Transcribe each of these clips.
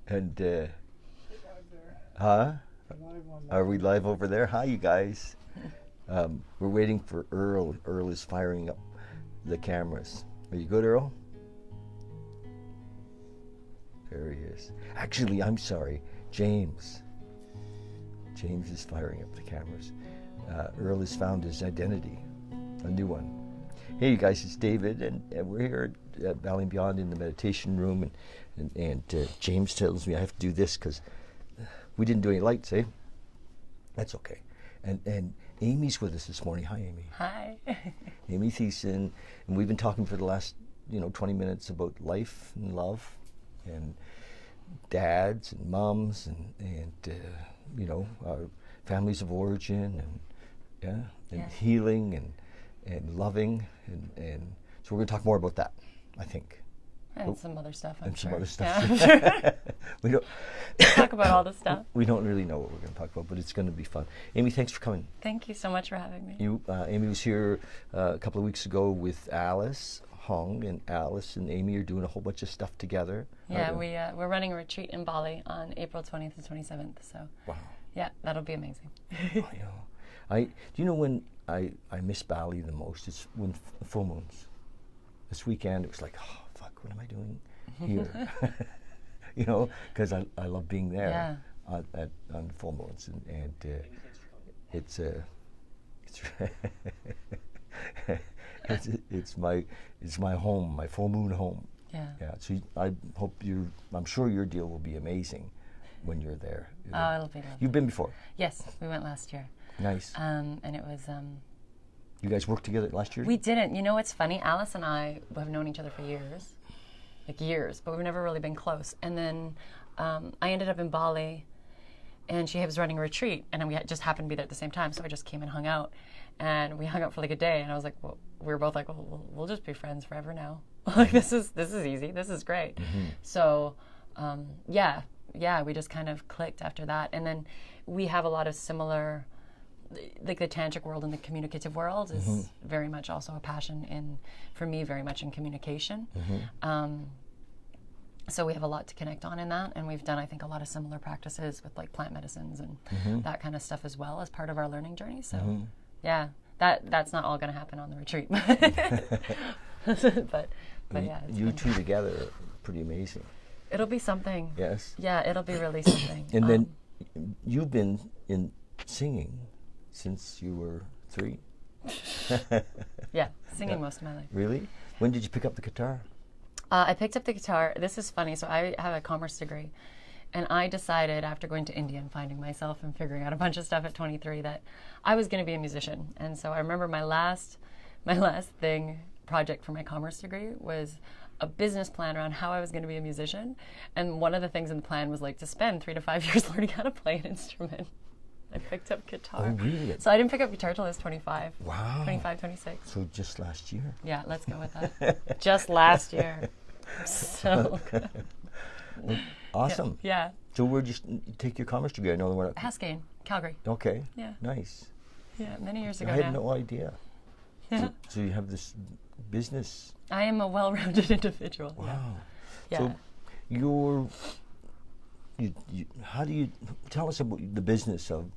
And huh? Are we live over there? Hi, you guys. We're waiting for Earl. Earl is firing up the cameras. Are you good, Earl? There he is. Actually, I'm sorry, James. James is firing up the cameras. Earl has found his identity, a new one. Hey, you guys, it's David, and we're here at Bali and Beyond in the meditation room, and James tells me I have to do this because we didn't do any lights, eh? That's okay. And Amy's with us this morning. Hi, Amy. Hi. Amy Thiessen, and we've been talking for the last 20 minutes about life and love, and dads and moms, and our families of origin, and healing and loving, and so we're going to talk more about that, I think. And some other stuff, I'm sure. Some other stuff. Yeah, We don't talk about all this stuff. We don't really know what we're going to talk about, but it's going to be fun. Amy, thanks for coming. Thank you so much for having me. Amy was here a couple of weeks ago with Alice Hong, and Alice and Amy are doing a whole bunch of stuff together. Yeah, we're running a retreat in Bali on April 20th and 27th. So wow. Yeah, that'll be amazing. I know. Do you know when I miss Bali the most? It's when full moons. This weekend it was like, oh fuck, what am I doing here? Because I love being there on full moons, and it's it's my home, my full moon home. Yeah. Yeah. So I'm sure your deal will be amazing when you're there. Oh, it'll be lovely. You've been before? Yes, we went last year. Nice. And it was. You guys worked together last year? We didn't. You know what's funny? Alice and I have known each other for years, but we've never really been close. And then I ended up in Bali, and she was running a retreat, and we just happened to be there at the same time. So I just came and hung out, and we hung out for like a day. And I was like, well, we were both like, well, we'll just be friends forever now. Like this is easy. This is great. Mm-hmm. So we just kind of clicked after that. And then we have a lot of similar. Like the tantric world and the communicative world is very much also a passion for me, very much in communication. Mm-hmm. So we have a lot to connect on in that, and we've done, I think, a lot of similar practices with like plant medicines and that kind of stuff as well as part of our learning journey. So that's not all going to happen on the retreat, but yeah. You two together are pretty amazing. It'll be something. Yes. Yeah, it'll be really something. And then you've been in singing since you were 3. Yeah, singing most of my life. Really? When did you pick up the guitar? I picked up the guitar. This is funny. So I have a commerce degree, and I decided after going to India and finding myself and figuring out a bunch of stuff at 23 that I was going to be a musician. And so I remember my last project for my commerce degree was a business plan around how I was going to be a musician. And one of the things in the plan was like to spend 3 to 5 years learning how to play an instrument. I picked up guitar. Oh, really? So I didn't pick up guitar till I was 25. Wow. 25, 26. So just last year. Yeah, let's go with that. Just last year. So good. Well, awesome. Yeah. So where'd you take your commerce degree? I know we're not. Haskayne, Calgary. Okay. Yeah. Nice. Yeah, many years ago I had now. no idea. Yeah. So you have this business. I am a well-rounded individual. Wow. Yeah. So how do you tell us about the business of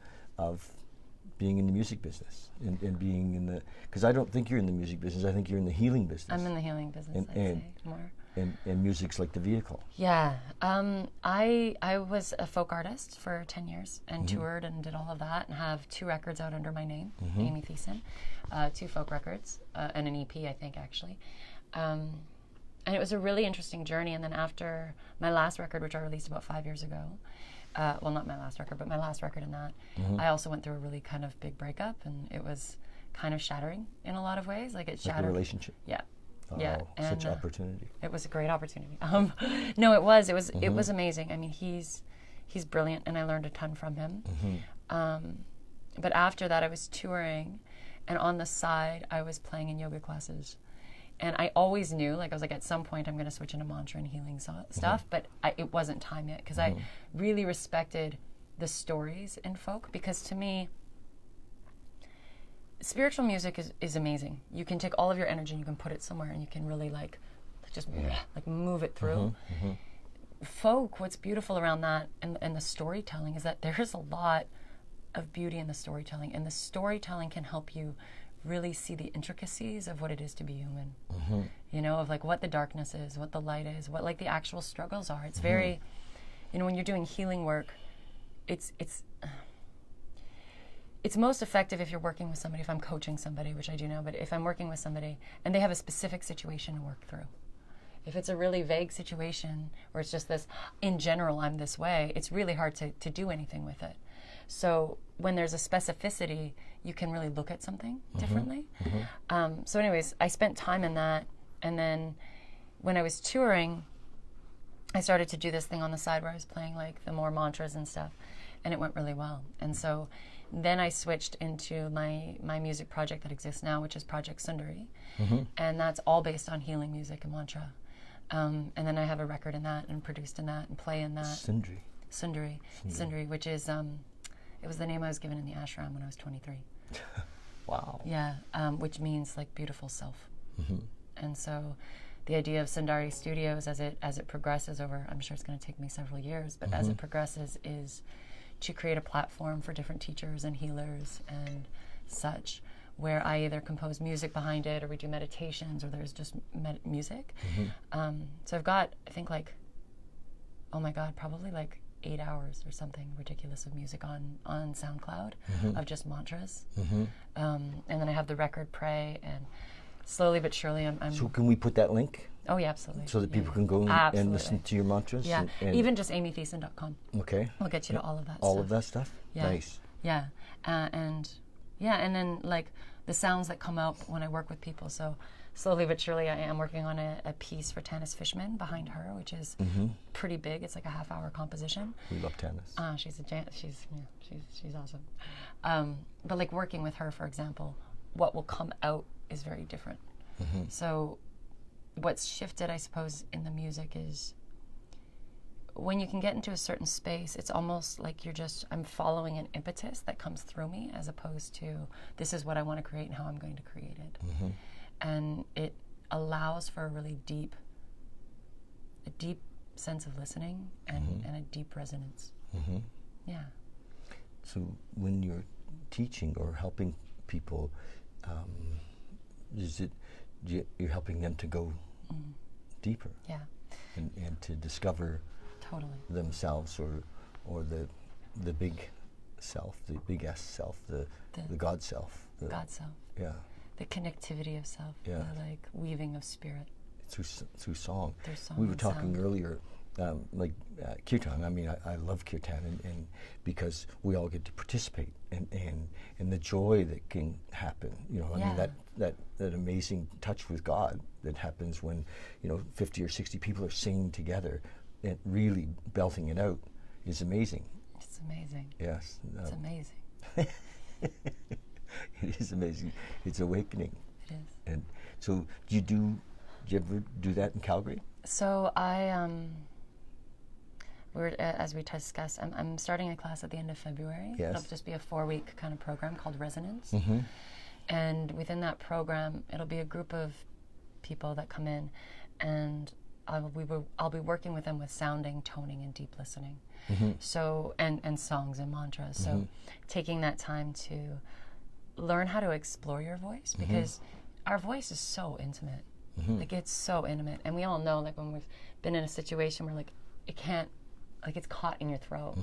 being in the music business and being in the, because I don't think you're in the music business, I think you're in the healing business. I'm in the healing business, I'd say more. And music's like the vehicle. Yeah. I was a folk artist for 10 years and toured and did all of that and have 2 records out under my name, Amy Thiessen, 2 folk records and an EP, I think, actually. And it was a really interesting journey. And then after my last record, which I released about 5 years ago, well, not my last record, but my last record in that, I also went through a really kind of big breakup, and it was kind of shattering in a lot of ways. Like it shattered. Like a relationship. Yeah. Oh, yeah. Such opportunity. It was a great opportunity. No, it was. It was amazing. I mean, he's brilliant, and I learned a ton from him. But after that, I was touring, and on the side, I was playing in yoga classes. And I always knew, like I was like, at some point I'm going to switch into mantra and healing stuff, but it wasn't time yet, because I really respected the stories in folk, because to me, spiritual music is amazing. You can take all of your energy and you can put it somewhere, and you can really just like move it through. folk, what's beautiful around that and the storytelling is that there's a lot of beauty in the storytelling, and the storytelling can help you really see the intricacies of what it is to be human. You know, of like what the darkness is, what the light is, what like the actual struggles are. It's very, you know, when you're doing healing work, it's most effective if you're working with somebody, if I'm coaching somebody, which I do now, but if I'm working with somebody and they have a specific situation to work through. If it's a really vague situation, or it's just this, in general, I'm this way, it's really hard to do anything with it. So when there's a specificity, you can really look at something differently. So anyways, I spent time in that. And then when I was touring, I started to do this thing on the side where I was playing like the more mantras and stuff. And it went really well. And so then I switched into my music project that exists now, which is Project Sundari. And that's all based on healing music and mantra. And then I have a record in that and produced in that and play in that. Sundari, which is, it was the name I was given in the ashram when I was 23. Wow. Yeah, which means like beautiful self. And so the idea of Sundari Studios as it progresses over, I'm sure it's going to take me several years, but as it progresses is to create a platform for different teachers and healers and such, where I either compose music behind it, or we do meditations, or there's just music. So I've got, I think like, oh my God, probably like 8 hours or something ridiculous of music on SoundCloud of just mantras. And then I have the record Pray, and slowly but surely I'm So can we put that link? Oh yeah, absolutely. So that people can go and listen to your mantras? Yeah, and even just amythiessen.com. Okay. I'll get you to all of that All stuff. of that stuff? Yeah. Nice. Yeah. And then like the sounds that come out when I work with people. So slowly but surely I am working on a piece for Tanis Fishman behind her, which is pretty big. It's like a half-hour composition. We love Tanis. She's awesome. But like working with her, for example, what will come out is very different. So what's shifted, I suppose, in the music is when you can get into a certain space, it's almost like I'm following an impetus that comes through me, as opposed to this is what I want to create and how I'm going to create it. And it allows for a really deep sense of listening and a deep resonance. Yeah. So when you're teaching or helping people, you're helping them to go deeper? Yeah. And to discover themselves, or the big self, the big S self, the God self. God self. Yeah. The connectivity of self, the like weaving of spirit. Through song. Through song. We were talking earlier, kirtan. I mean, I love kirtan, and because we all get to participate, and the joy that can happen. You know, I mean that amazing touch with God that happens when 50 or 60 people are singing together and really belting it out is amazing. It's amazing. Yes. It's amazing. It is amazing. It's awakening. It is. And so, do you ever do that in Calgary? So as we discussed, I'm starting a class at the end of February. Yes. It'll just be a 4-week kind of program called Resonance. And within that program, it'll be a group of people that come in, and I'll be working with them with sounding, toning, and deep listening. So and songs and mantras. So taking that time to learn how to explore your voice, because our voice is so intimate. Like it's so intimate, and we all know, like when we've been in a situation where like it can't, like it's caught in your throat.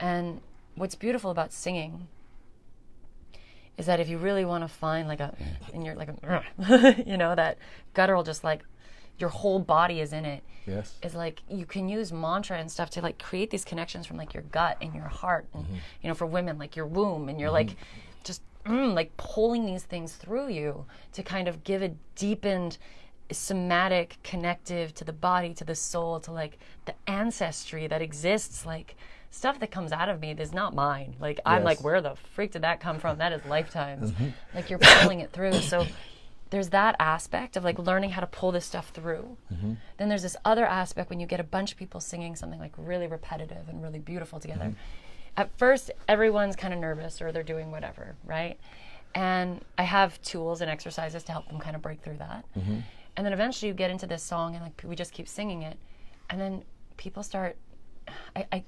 And what's beautiful about singing is that if you really want to find like that guttural, just like your whole body is in it. Yes. Is like you can use mantra and stuff to like create these connections from like your gut and your heart, and for women like your womb, and you're like just like pulling these things through you to kind of give a deepened somatic connective to the body, to the soul, to like the ancestry that exists, like stuff that comes out of me that's not mine. Like I'm like, where the freak did that come from? That is lifetimes. Like you're pulling it through. So there's that aspect of like learning how to pull this stuff through. Then there's this other aspect when you get a bunch of people singing something like really repetitive and really beautiful together. At first, everyone's kind of nervous, or they're doing whatever, right? And I have tools and exercises to help them kind of break through that. And then eventually you get into this song and like we just keep singing it, and then people start, I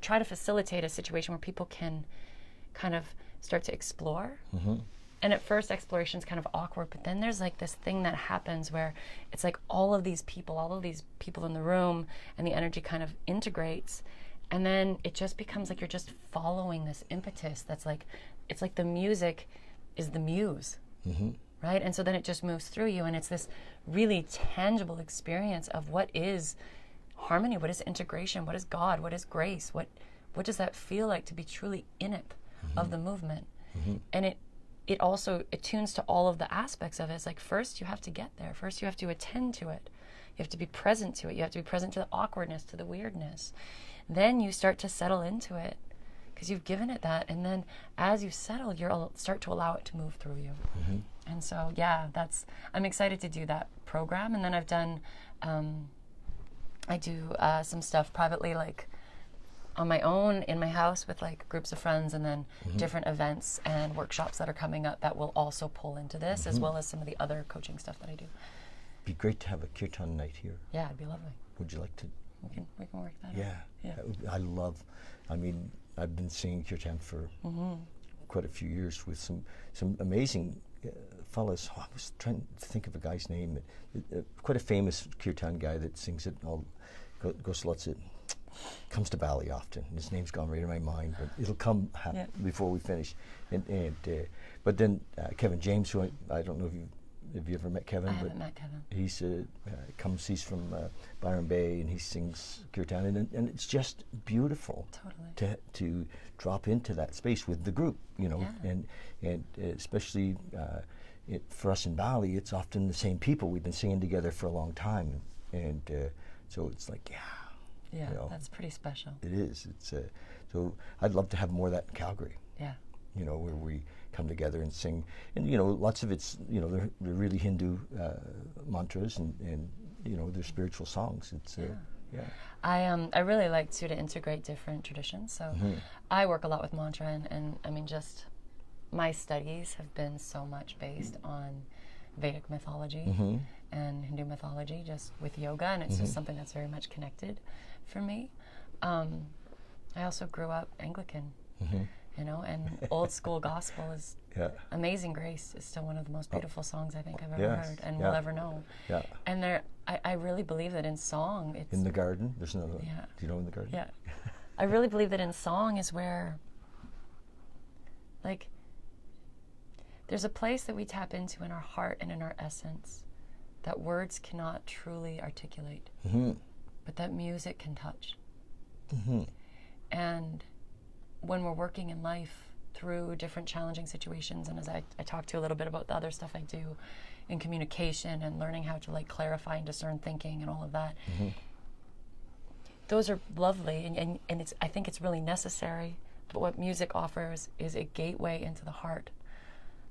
try to facilitate a situation where people can kind of start to explore. And at first exploration's kind of awkward, but then there's like this thing that happens where it's like all of these people in the room, and the energy kind of integrates, and then it just becomes like you're just following this impetus that's like, it's like the music is the muse, right? And so then it just moves through you, and it's this really tangible experience of what is harmony, what is integration, what is God, what is grace, what does that feel like to be truly in it, of the movement. And it also attunes to all of the aspects of it. It's like, first you have to get there. First you have to attend to it. You have to be present to it. You have to be present to the awkwardness, to the weirdness. Then you start to settle into it because you've given it that. And then as you settle, you'll start to allow it to move through you. And so, yeah, I'm excited to do that program. And then I've done, I do some stuff privately, like on my own in my house with like groups of friends, and then different events and workshops that are coming up that will also pull into this, as well as some of the other coaching stuff that I do. Be great to have a kirtan night here. Yeah, it'd be lovely. Would you like to? We can work that out. Yeah. I mean, I've been singing kirtan for quite a few years with some amazing fellas. I was trying to think of a guy's name. Quite a famous kirtan guy that sings it. Goes lots of. Comes to Bali often. His name's gone right in my mind, but it'll come before we finish. But then Kevin James, who I don't know if you ever met Kevin. I haven't met Kevin. He's from Byron Bay, and he sings kirtan, and it's just beautiful. Totally. To drop into that space with the group, and especially for us in Bali, it's often the same people. We've been singing together for a long time, and so it's like, yeah, that's pretty special. It is. So I'd love to have more of that in Calgary. Yeah. Where we come together and sing, and lots of it's they're really Hindu mantras, and they're spiritual songs. It's I really like to integrate different traditions. So I work a lot with mantra, and I mean, just my studies have been so much based on Vedic mythology and Hindu mythology, just with yoga, and it's just something that's very much connected for me. I also grew up Anglican, and old school gospel is Amazing Grace is still one of the most beautiful songs I think I've ever heard and will ever know. Yeah. And I really believe that in song, it's In the Garden. There's another one. Yeah. Do you know In the Garden? Yeah. I really believe that in song is where, like, there's a place that we tap into in our heart and in our essence that words cannot truly articulate, but that music can touch. And when we're working in life through different challenging situations, and as I talked to a little bit about the other stuff I do in communication and learning how to like clarify and discern thinking and all of that, those are lovely, and it's, I think it's really necessary. But what music offers is a gateway into the heart,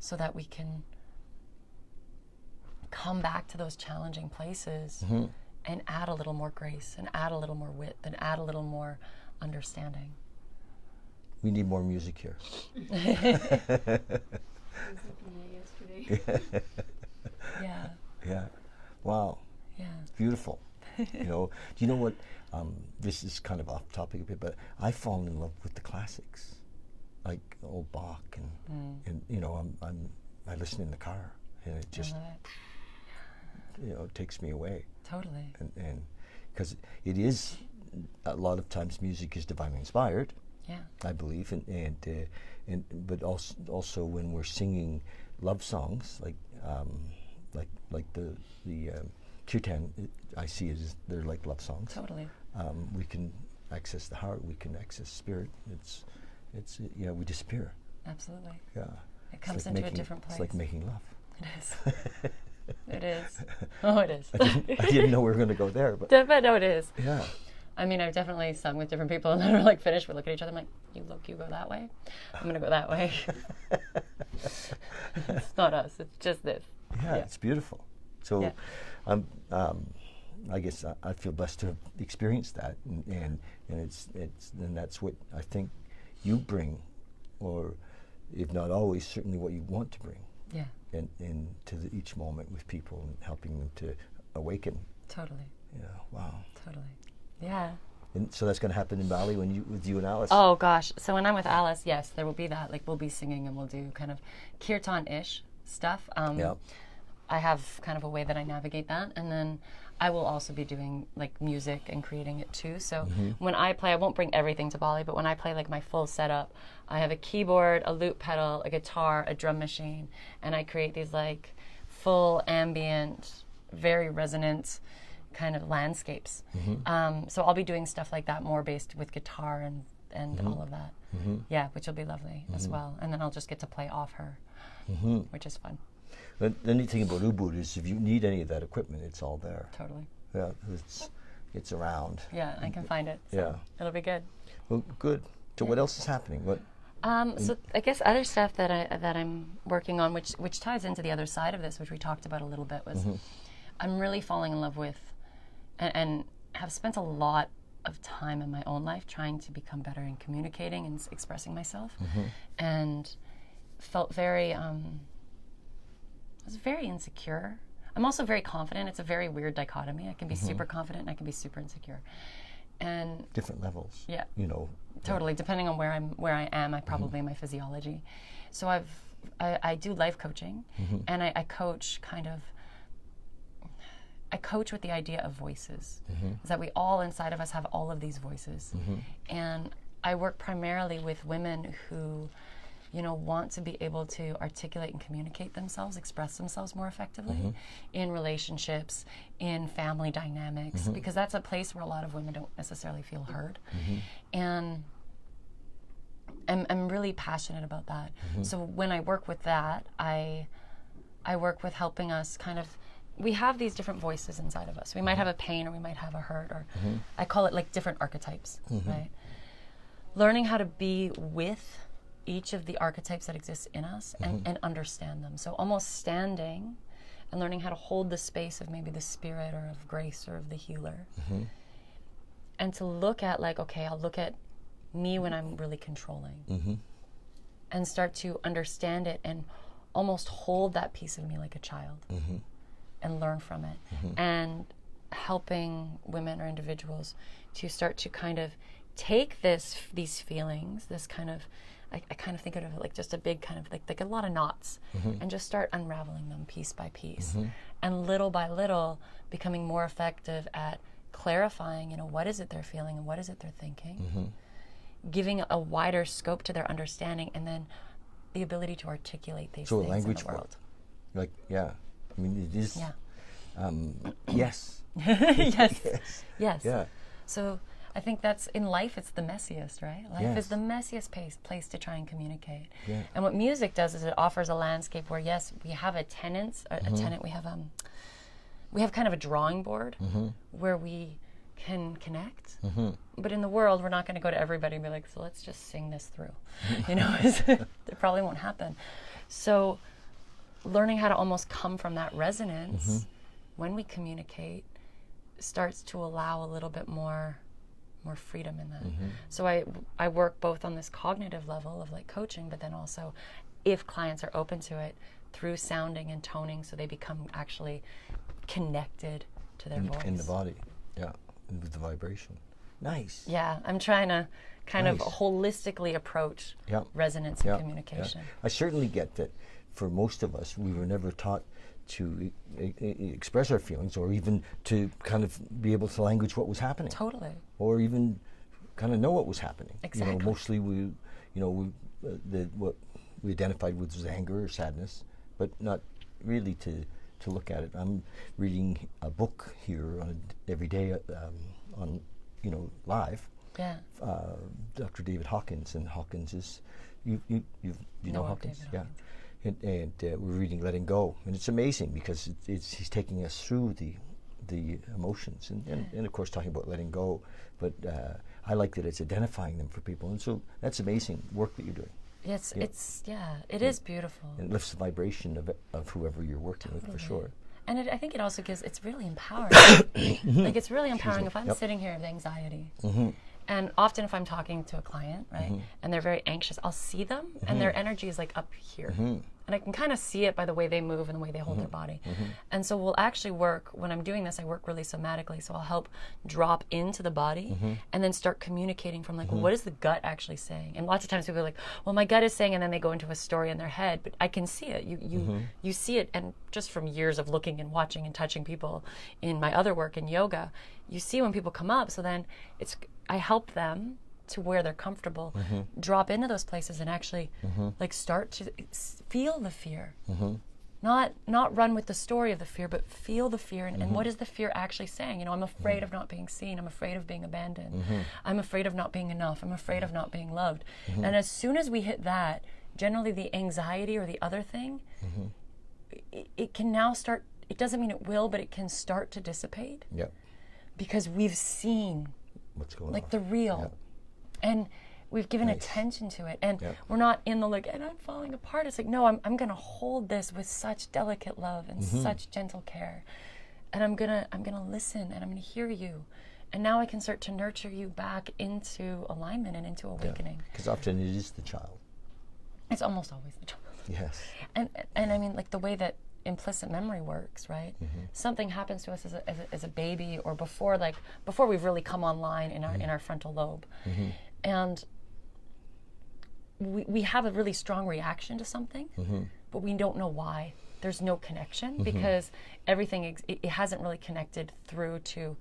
so that we can come back to those challenging places and add a little more grace, and add a little more wit, and add a little more understanding. We need more music here. Yeah. Wow. Yeah. Beautiful. Do you know what? This is kind of off topic a bit, but I've fallen in love with the classics, like old Bach, and I listen in the car, and it just takes me away. Totally. And because it is a lot of times music is divinely inspired. Yeah. I believe, but also when we're singing love songs, like the kirtan, I see it as they're like love songs. Totally. We can access the heart. We can access spirit. We disappear. Absolutely. Yeah. It comes into a different place. It's like making love. It is. It is. Oh, it is. I didn't know we were going to go there, but no, it is. Yeah. I mean, I've definitely sung with different people, and then we're like finished. We look at each other. I'm like, you go that way. I'm going to go that way. It's not us. It's just this. Yeah, it's beautiful. So, I guess I feel blessed to have experienced that, and that's what I think you bring, or if not always, certainly what you want to bring. Yeah. And to each moment with people and helping them to awaken. Totally. Yeah. Wow. Totally. Yeah. And so that's going to happen in Bali with you and Alice. Oh gosh. So when I'm with Alice, yes, there will be that. Like we'll be singing and we'll do kind of kirtan-ish stuff. Yeah. I have kind of a way that I navigate that, and then I will also be doing like music and creating it too. So when I play, I won't bring everything to Bali, but when I play like my full setup, I have a keyboard, a loop pedal, a guitar, a drum machine, and I create these like full ambient, very resonant kind of landscapes. So I'll be doing stuff like that, more based with guitar and all of that. Yeah, which will be lovely as well. And then I'll just get to play off her, which is fun. The neat thing about Ubud is if you need any of that equipment, it's all there. Totally. Yeah, it's around. Yeah, I can find it. So Yeah. it'll be good. Well, good. So what else is happening? What? So I guess other stuff that I'm working on, which ties into the other side of this, which we talked about a little bit, was I'm really falling in love with, and have spent a lot of time in my own life trying to become better in communicating and expressing myself, and felt very. I was very insecure. I'm also very confident. It's a very weird dichotomy. I can be super confident and I can be super insecure. And different levels. Yeah. You know. Totally. Depending on where I am, I probably my physiology. So I do life coaching, and I coach I coach with the idea of voices. Is that we all inside of us have all of these voices. And I work primarily with women who want to be able to articulate and communicate themselves, express themselves more effectively in relationships, in family dynamics, because that's a place where a lot of women don't necessarily feel heard. And I'm really passionate about that. So when I work with that, I work with helping us we have these different voices inside of us. We might have a pain or we might have a hurt, or I call it like different archetypes, right? Learning how to be with each of the archetypes that exist in us and understand them. So almost standing and learning how to hold the space of maybe the spirit or of grace or of the healer. And to look at I'll look at me when I'm really controlling and start to understand it and almost hold that piece of me like a child and learn from it. And helping women or individuals to start to kind of take these feelings, this kind of I kind of think of it like just a big kind of like a lot of knots, and just start unraveling them piece by piece, and little by little becoming more effective at clarifying, what is it they're feeling and what is it they're thinking, giving a wider scope to their understanding, and then the ability to articulate these things language in the world. I mean, it is. Yeah. Yes. Yes. Yes. Yeah. So I think that's in life. It's the messiest, right? Life is the messiest place to try and communicate. Yeah. And what music does is it offers a landscape where, yes, we have a tenant. We have kind of a drawing board where we can connect. But in the world, we're not going to go to everybody and be like, so let's just sing this through. It probably won't happen. So learning how to almost come from that resonance when we communicate starts to allow a little bit more freedom in that. So I work both on this cognitive level of like coaching, but then also if clients are open to it, through sounding and toning, so they become actually connected to their voice. In the body, yeah, with the vibration. Nice. Yeah, I'm trying to kind of holistically approach resonance and communication. I certainly get that for most of us, we were never taught to express our feelings, or even to kind of be able to language what was happening. Totally. Or even kind of know what was happening. Exactly. Mostly what we identified with was anger or sadness, but not really to look at it. I'm reading a book here every day on live. Yeah. Dr. David Hawkins, and Hawkins is you know Hawkins, David yeah. And we're reading Letting Go, and it's amazing because he's taking us through the emotions, and of course talking about letting go, but I like that it's identifying them for people, and so that's amazing work that you're doing. It is beautiful. And it lifts the vibration of whoever you're working with, for sure. And I think it also it's really empowering. Like it's really empowering if I'm sitting here with anxiety And often if I'm talking to a client, right, and they're very anxious, I'll see them and their energy is like up here. And I can kind of see it by the way they move and the way they hold their body. And so we'll actually work, when I'm doing this, I work really somatically. So I'll help drop into the body and then start communicating from like, well, what is the gut actually saying? And lots of times people are like, well, my gut is saying, and then they go into a story in their head, but I can see it. You see it. And just from years of looking and watching and touching people in my other work in yoga, you see when people come up. So then I help them to where they're comfortable, drop into those places and actually like start to feel the fear. Not run with the story of the fear, but feel the fear. And what is the fear actually saying? You know, I'm afraid of not being seen. I'm afraid of being abandoned. I'm afraid of not being enough. I'm afraid of not being loved. And as soon as we hit that, generally the anxiety or the other thing, it can now start, it doesn't mean it will, but it can start to dissipate. Yep. Because we've seen What's going like on? the real. Yep. And we've given Nice. attention to it. And Yep. we're not in the like, and I'm falling apart. It's like, no, I'm going to hold this with such delicate love and such gentle care. And I'm going to listen and I'm going to hear you. And now I can start to nurture you back into alignment and into awakening. Because often it is the child. It's almost always the child. Yes. And I mean, like the way that implicit memory works, right? Something happens to us as a baby or before we've really come online in our frontal lobe. And we have a really strong reaction to something, but we don't know why. There's no connection because everything it hasn't really connected through to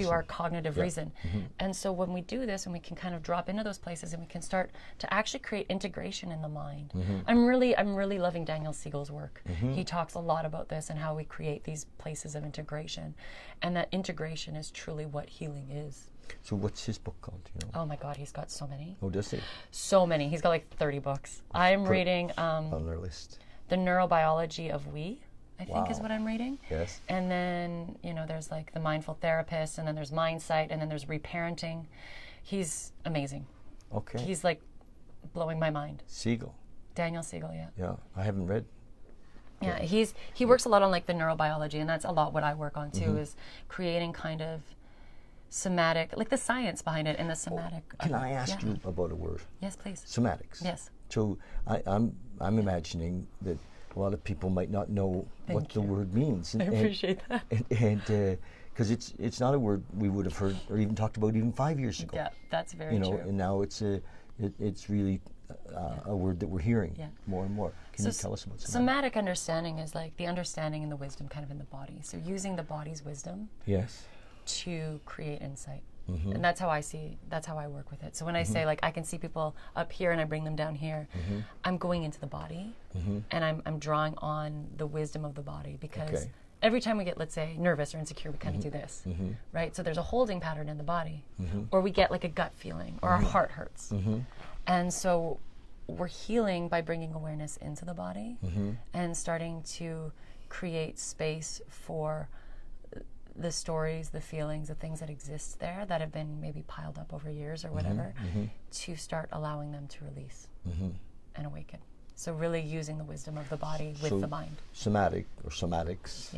our cognitive reason. And so when we do this and we can kind of drop into those places and we can start to actually create integration in the mind. I'm really loving Daniel Siegel's work. He talks a lot about this and how we create these places of integration, and that integration is truly what healing is. So what's his book called? Do you know? Oh my God, he's got so many. Oh, does he? So many. He's got like 30 books. I'm reading On their list. The Neurobiology of We, I think is Wow. what I'm reading. Yes. And then, you know, there's like The Mindful Therapist, and then there's Mindsight, and then there's Reparenting. He's amazing. Okay. He's like blowing my mind. Siegel. Daniel Siegel, yeah. Yeah, I haven't read. Yeah, he works a lot on like the neurobiology, and that's a lot what I work on too, is creating kind of somatic, like the science behind it and the somatic. Can I ask you about a word? Yes, please. Somatics. Yes. So I'm imagining that a lot of people might not know what the word means. I appreciate that. And because it's not a word we would have heard or even talked about even 5 years ago. Yeah, that's very true. And now it's really a word that we're hearing more and more. Can you tell us about somatic? Somatic understanding is like the understanding and the wisdom kind of in the body. So using the body's wisdom Yes. to create insight. And that's how I work with it. So when I say like I can see people up here and I bring them down here, I'm going into the body and I'm drawing on the wisdom of the body, because every time we get, let's say, nervous or insecure, we kind of do this, right? So there's a holding pattern in the body, or we get like a gut feeling, or our heart hurts. And so we're healing by bringing awareness into the body and starting to create space for the stories, the feelings, the things that exist there that have been maybe piled up over years or whatever, to start allowing them to release and awaken. So really using the wisdom of the body with the mind. Somatic or somatics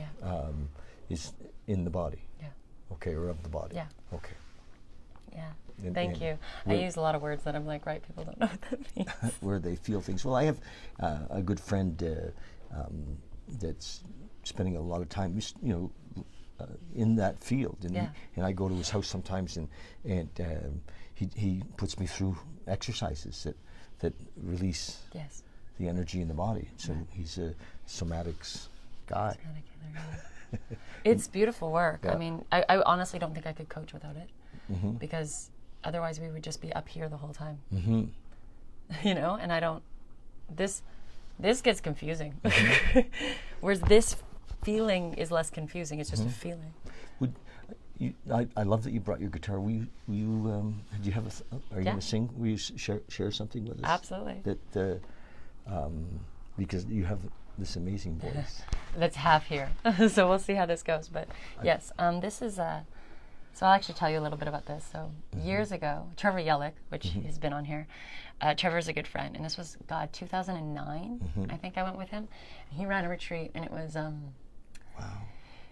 is in the body. Yeah. Okay, or of the body. Yeah. Okay. Yeah. Thank you. I use a lot of words that I'm like, right, people don't know what that means. Where they feel things. Well, I have a good friend that's spending a lot of time, in that field, and I go to his house sometimes, and he puts me through exercises that release the energy in the body. So he's a somatics guy. Somatic healer, yeah. It's beautiful work. I mean, I honestly don't think I could coach without it, because otherwise we would just be up here the whole time. And I don't. This gets confusing. Whereas this feeling is less confusing. It's just a feeling. I love that you brought your guitar. Will you do you have are you going to sing? Will you share something with us? Absolutely. That because you have this amazing voice. That's half here. So we'll see how this goes. But yes, this is so I'll actually tell you a little bit about this. So years ago, Trevor Yellick, which has been on here, Trevor's a good friend, and this was 2009. I think I went with him. He ran a retreat, and it was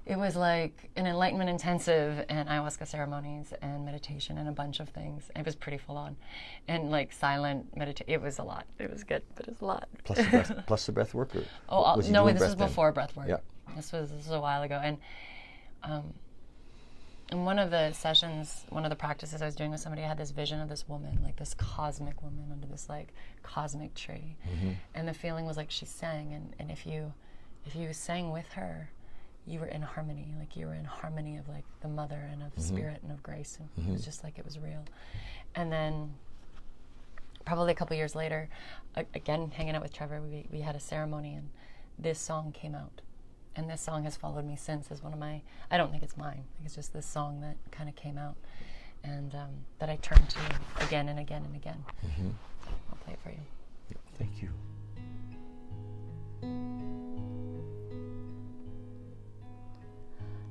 it was like an enlightenment intensive and ayahuasca ceremonies and meditation and a bunch of things. It was pretty full on, and like silent meditation. It was a lot. It was good, but it was a lot. Plus the breath work. No, this was before breath work. Yeah. This was a while ago, and in one of the sessions, one of the practices I was doing with somebody, I had this vision of this woman, like this cosmic woman under this like cosmic tree, and the feeling was like she sang, and if you sang with her, you were in harmony, like you were in harmony of like the mother and of spirit and of grace, and it was just like it was real. And then probably a couple years later, again hanging out with Trevor, we had a ceremony, and this song came out. And this song has followed me since as one of my, I don't think it's mine, I think it's just this song that kind of came out and that I turn to again and again and again. I'll play it for you. Yep, thank you.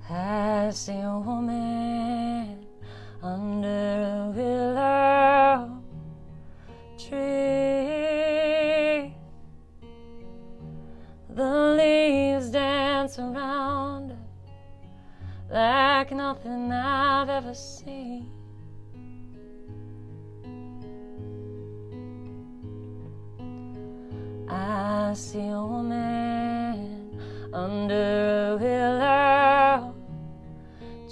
I see a woman under a willow tree. The leaves dance around her like nothing I've ever seen. I see a woman under a willow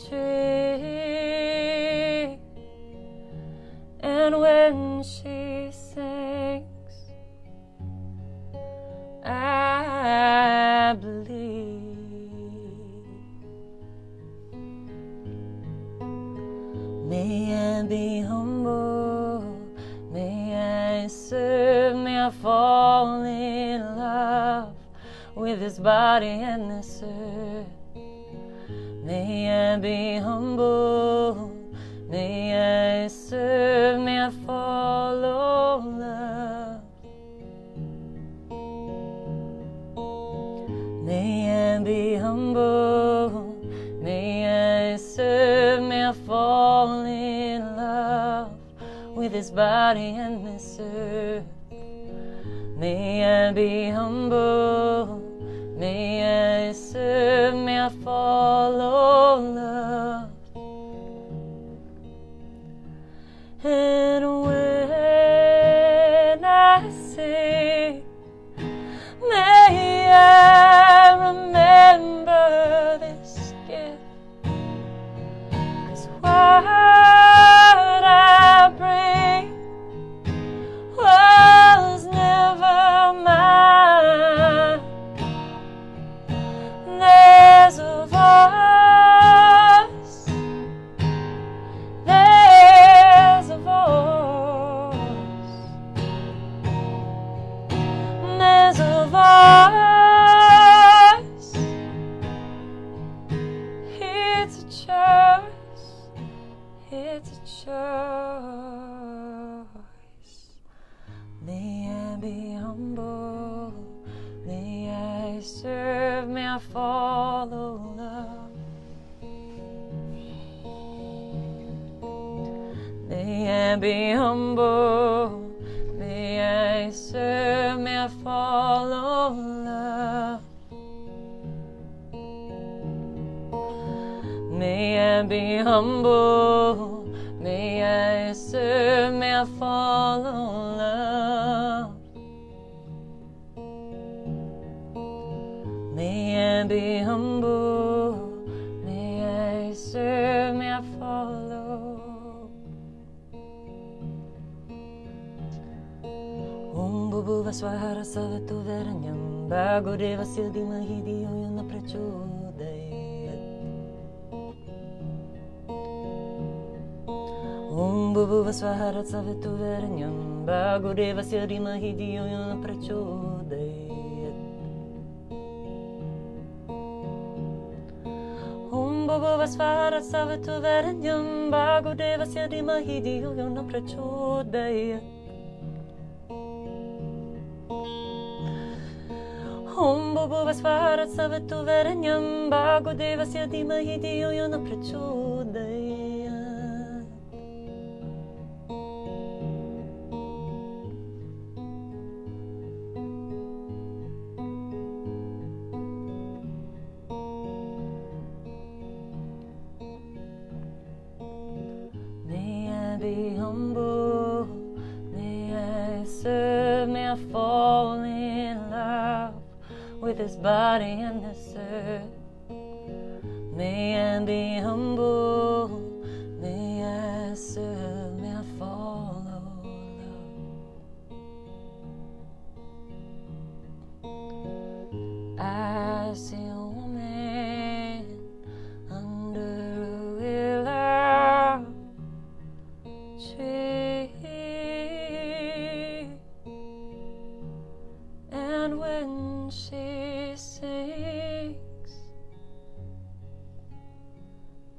tree, and when she sings, I believe. May I be humble, may I serve, may I fall in love with this body and this earth. May I be humble, may I serve, may I follow love. May I be humble, may I serve, may I fall in love with this body and this earth. May I be humble, may I serve, may I follow love. And when I sing, may I remember this gift, 'cause what I bring was never mine. There's a voice, there's a voice, there's a voice. It's a choice, it's a choice. May I be humble, may I serve, may I follow love. May I be humble, may I serve, may I follow love. May I be humble, may I serve, may I follow love. May I be humble, may I serve, may I follow. Bubu Vaswahara Savatu Veranyam Bagodeva Siddhima Hidiyo Yuna Prachodayat. Bubu Vaswahara Savatu Veranyam Bagodeva Siddhima Hidiyo Yuna Prachodayat. Bubu Vaswahara Savatu Veranyam Bagodeva Siddhima Hidiyo Yuna Prachodayat. Om Bobo Vasvara Savatu Veranyam Bhago Devasya Dhimahi Dhiyo Yona Prachodayat. be humble. May I serve, may I fall in love with this body and this earth. May I be humble, may I serve, may I follow love. I see a woman under a willow tree, and when she sings,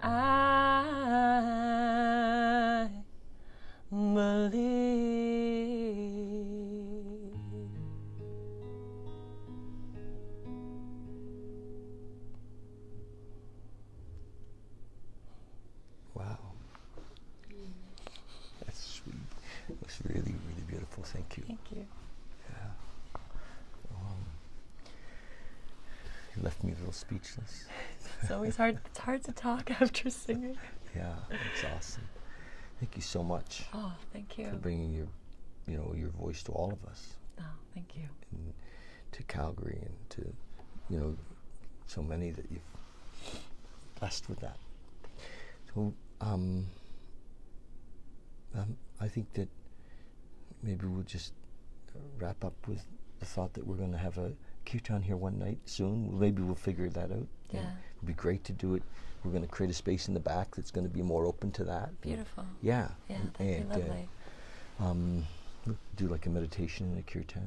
I believe. Wow. That's sweet. That's really, really beautiful. Thank you. Thank you. Yeah. You left me a little speechless. It's always hard. It's hard to talk after singing. Yeah, that's awesome. Thank you so much Oh, thank you. for bringing your voice to all of us, Oh, thank you. and to Calgary, and to, so many that you've blessed with that. So, I think that maybe we'll just wrap up with the thought that we're going to have a kirtan here one night soon. Maybe we'll figure that out. Yeah. It'd be great to do it. We're going to create a space in the back that's going to be more open to that. Beautiful. Yeah. Yeah, that'd be lovely. We'll do like a meditation and a kirtan,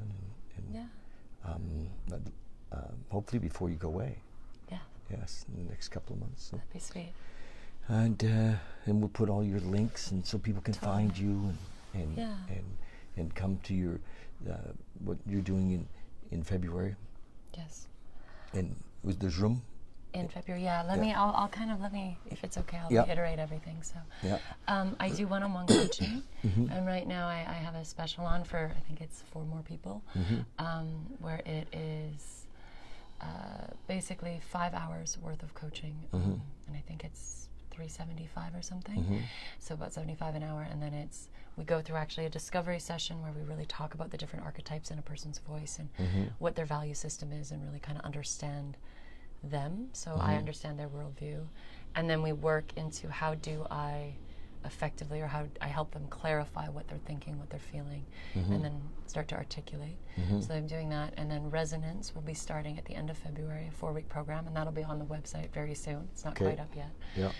and Yeah. hopefully before you go away. Yeah, Yes, in the next couple of months. So. that'd be sweet. And we'll put all your links, and so people can find you and Yeah. and come to your what you're doing in February. Yes. And there's room. In February, yeah. Let me, if it's okay, I'll Yeah. reiterate everything. So, Yeah. I do one-on-one coaching, Mhm. and right now I have a special on for, I think it's 4 more people, where it is basically 5 hours worth of coaching, and I think it's $375 or something, so about $75 an hour, and then we go through actually a discovery session where we really talk about the different archetypes in a person's voice and what their value system is, and really kind of understand them, so I understand their worldview, and then we work into how do I effectively, or how I help them clarify what they're thinking, what they're feeling, and then start to articulate. So I'm doing that, and then Resonance will be starting at the end of February, a 4-week program, and that'll be on the website very soon. It's not quite up yet. Yeah.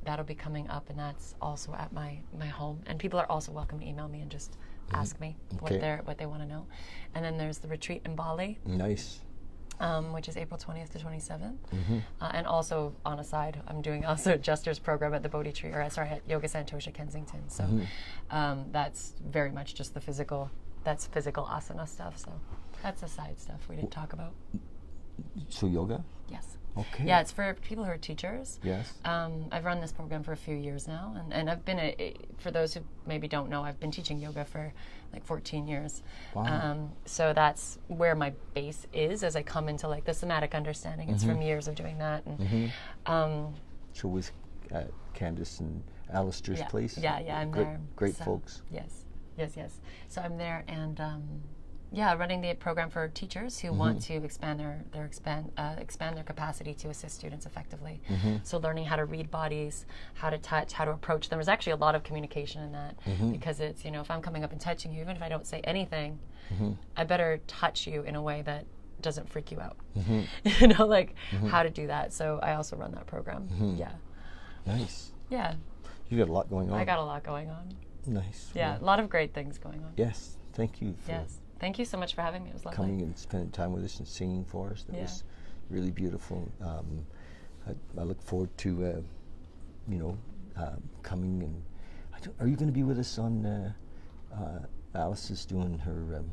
That'll be coming up, and that's also at my home, and people are also welcome to email me and just ask me what they want to know. And then there's the retreat in Bali, Nice. which is April 20th to 27th. And also, on a side, I'm doing also a Jester's program at the Bodhi Tree, at Yoga Santosha Kensington. So that's very much just the physical asana stuff. So that's the side stuff we didn't talk about. So yoga. Yes. Okay. Yeah, it's for people who are teachers. Yes. I've run this program for a few years now, and I've been, for those who maybe don't know, I've been teaching yoga for like 14 years. Wow. So that's where my base is as I come into like the somatic understanding. It's from years of doing that. And, So with Candace and Alistair's place. Yeah, I'm there. Great So, folks. Yes. So I'm there, and running the program for teachers who want to expand their capacity to assist students effectively. So learning how to read bodies, how to touch, how to approach them. There's actually a lot of communication in that, because it's, if I'm coming up and touching you, even if I don't say anything, I better touch you in a way that doesn't freak you out. How to do that. So I also run that program. Yeah. Nice. Yeah. You got a lot going on. I got a lot going on. Nice. Yeah, Well, a lot of great things going on. yes. Thank you for Yes. Thank you so much for having me. It was lovely. coming and spending time with us and singing for us. That was really beautiful. I look forward to, coming, and are you going to be with us on? Alice is doing her,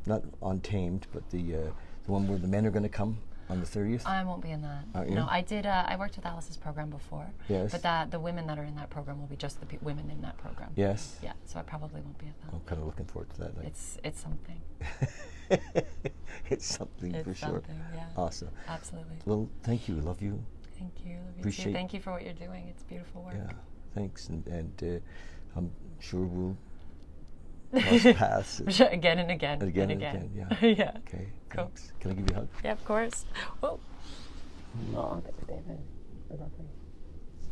not Untamed, but the one where the men are going to come on the 30th. I won't be in that. Aren't you? No, I did. I worked with Alice's program before. Yes. But the women that are in that program will be just the women in that program. Yes. Yeah. So I probably won't be at that. I'm kind of looking forward to that. It's something. It's something It's for sure. something. Yeah. Awesome. Absolutely. Well, thank you. Love you. Thank you. Love you Appreciate- too. Thank you for what you're doing. It's beautiful work. Yeah, thanks. And I'm sure we'll cross paths Again and again. again and and again. again. Yeah. Yeah. Okay. Cool. Thanks. Can I give you a hug? Yeah, of course. Whoa. Oh, thanks, David. Lovely.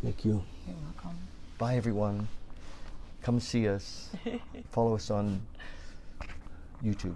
Thank you. You're welcome. Bye, everyone. Come see us. Follow us on YouTube.